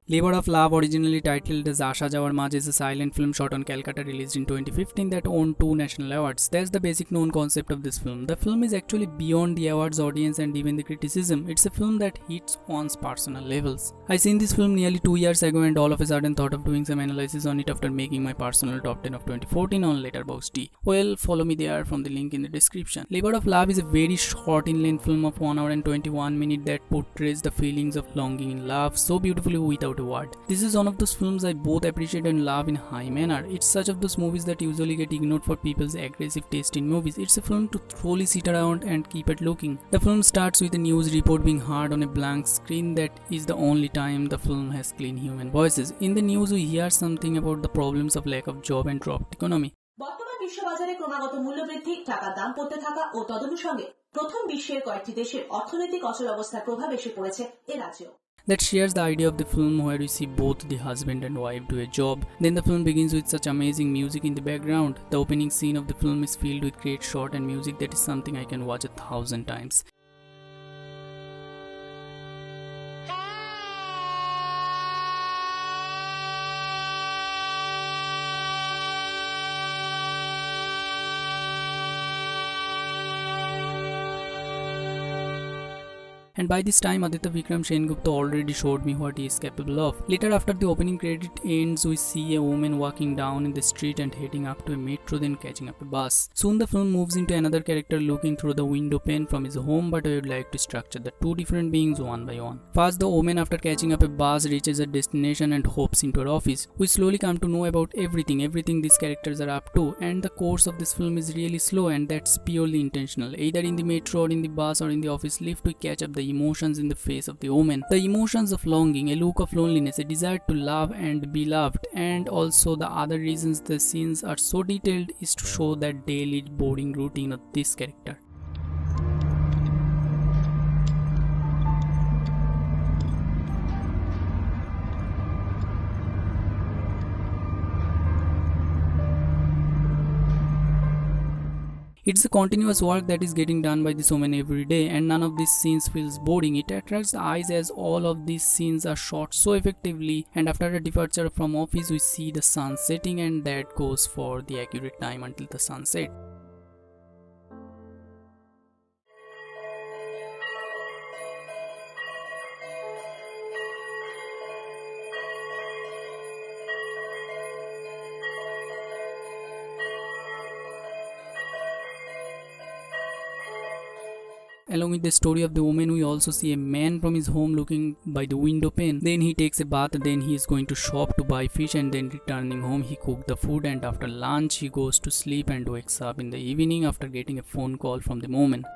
Labor of Love, originally titled as Asha Jawar Maj, is a silent film shot on Calcutta released in 2015 that won 2 national awards. That's the basic known concept of this film. The film is actually beyond the awards audience and even the criticism. It's a film that hits one's personal levels. I seen this film nearly 2 years ago and all of a sudden thought of doing some analysis on it after making my personal top 10 of 2014 on Letterboxd. Well, follow me there from the link in the description. Labor of Love is a very short in-length film of 1 hour and 21 minutes that portrays the feelings of longing in love so beautifully without a word. This is one of those films I both appreciate and love in high manner. It's such of those movies that usually get ignored for people's aggressive taste in movies. It's a film to truly sit around and keep it looking. The film starts with a news report being heard on a blank screen. That is the only time the film has clean human voices. In the news we hear something about the problems of lack of job and dropped economy. বর্তমান বিশ্ববাজারে ক্রমাগত মূল্যবৃদ্ধি, টাকার দাম পড়তে থাকা ও তদনুষঙ্গে প্রথম বিশ্বের কয়েকটি দেশের অর্থনৈতিক অচল অবস্থার প্রভাব এসে পড়েছে এ রাজ্যেও। That shares the idea of the film where we see both the husband and wife do a job. Then the film begins with such amazing music in the background. The opening scene of the film is filled with great shot and music that is something I can watch 1,000 times. And by this time Aditya Vikram Sengupta already showed me what he is capable of. Later, after the opening credit ends, we see a woman walking down in the street and heading up to a metro, then catching up a bus. Soon the film moves into another character looking through the window pane from his home, but I would like to structure the two different beings one by one. First, the woman, after catching up a bus, reaches her destination and hops into her office. We slowly come to know about everything these characters are up to, and the course of this film is really slow, and that's purely intentional. Either in the metro or in the bus or in the office lift, we catch up the emotions in the face of the woman. The emotions of longing, a look of loneliness, a desire to love and be loved, and also the other reasons the scenes are so detailed is to show that daily boring routine of this character. It's a continuous work that is getting done by this woman every day, and none of these scenes feels boring. It attracts the eyes as all of these scenes are shot so effectively, and after a departure from office we see the sun setting, and that goes for the accurate time until the sunset. Along with the story of the woman, we also see a man from his home looking by the window pane. Then he takes a bath, then he is going to shop to buy fish, and then returning home he cooks the food, and after lunch he goes to sleep and wakes up in the evening after getting a phone call from the woman.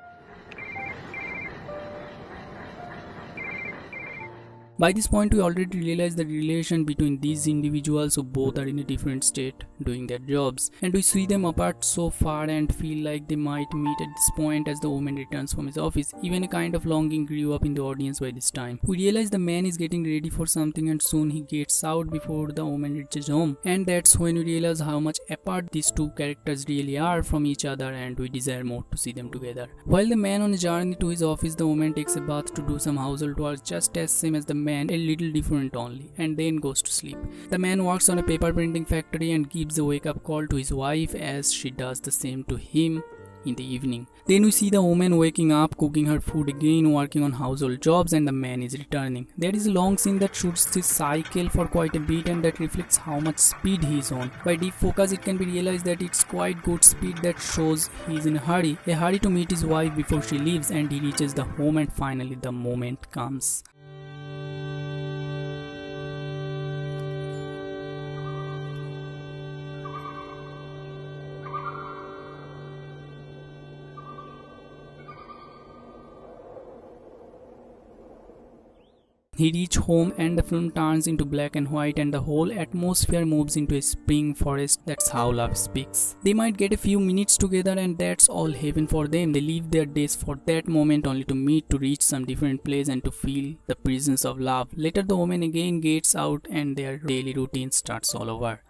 By this point, we already realize the relation between these individuals who both are in a different state doing their jobs, and we see them apart so far and feel like they might meet at this point as the woman returns from his office. Even a kind of longing grew up in the audience by this time. We realize the man is getting ready for something and soon he gets out before the woman reaches home, and that's when we realize how much apart these two characters really are from each other, and we desire more to see them together. While the man on a journey to his office, the woman takes a bath to do some household work just as same as the man, a little different only, and then goes to sleep. The man works on a paper printing factory and gives a wake-up call to his wife as she does the same to him in the evening. Then we see the woman waking up, cooking her food again, working on household jobs, and the man is returning. There is a long scene that shoots this cycle for quite a bit, and that reflects how much speed he is on. By deep focus it can be realized that it's quite good speed that shows he is in a hurry to meet his wife before she leaves, and he reaches the home and finally the moment comes. He reaches home and the film turns into black and white and the whole atmosphere moves into a spring forest. That's how love speaks. They might get a few minutes together and that's all heaven for them. They leave their days for that moment only to meet, to reach some different place and to feel the presence of love. Later the woman again gets out and their daily routine starts all over.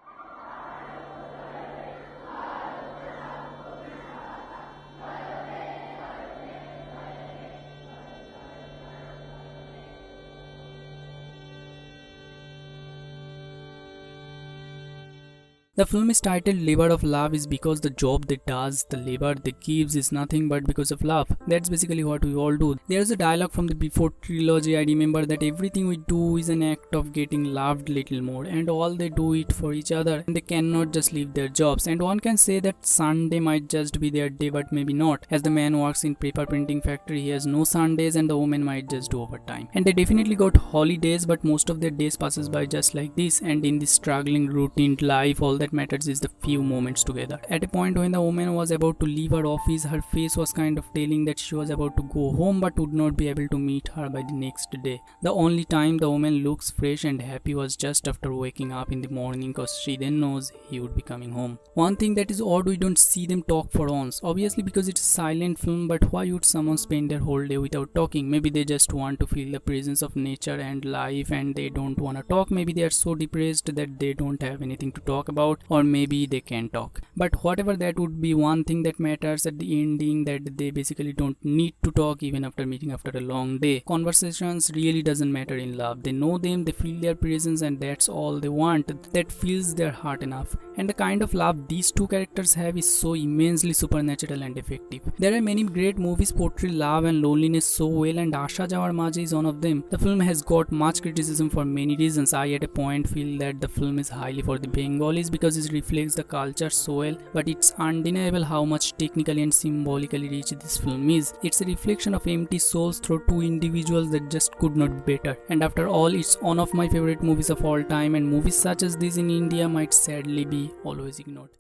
The film is titled Labor of Love is because the job they does, the labor they gives is nothing but because of love. That's basically what we all do. There's a dialogue from the Before trilogy. I remember that everything we do is an act of getting loved little more, and all they do it for each other, and they cannot just leave their jobs. And one can say that Sunday might just be their day, but maybe not. As the man works in paper printing factory, he has no Sundays, and the woman might just do overtime. And they definitely got holidays, but most of their days passes by just like this. And in this struggling routine life, all that matters is the few moments together. At a point when the woman was about to leave her office, her face was kind of telling that she was about to go home but would not be able to meet her by the next day. The only time the woman looks fresh and happy was just after waking up in the morning, cause she then knows he would be coming home. One thing that is odd, we don't see them talk for once. Obviously because it's a silent film, but why would someone spend their whole day without talking? Maybe they just want to feel the presence of nature and life and they don't want to talk. Maybe they are so depressed that they don't have anything to talk about, or maybe they can talk. But whatever that would be, one thing that matters at the ending, that they basically don't need to talk even after meeting after a long day. Conversations really doesn't matter in love. They know them, they feel their presence, and that's all they want. That fills their heart enough. And the kind of love these two characters have is so immensely supernatural and effective. There are many great movies portray love and loneliness so well, and Asha Jawar Maji is one of them. The film has got much criticism for many reasons. I at a point feel that the film is highly for the Bengalis because it reflects the culture so well, but it's undeniable how much technically and symbolically rich this film is. It's a reflection of empty souls through two individuals that just could not be better. And after all, it's one of my favorite movies of all time, and movies such as this in India might sadly be always ignored.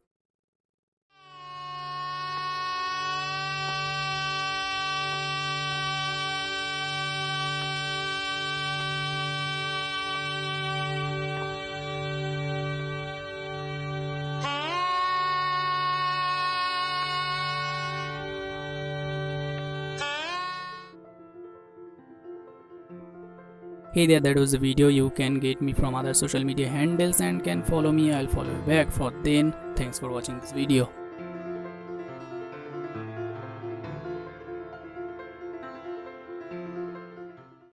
Hey there, that was the video. You can get me from other social media handles and can follow me. I'll follow you back. For then, thanks for watching this video.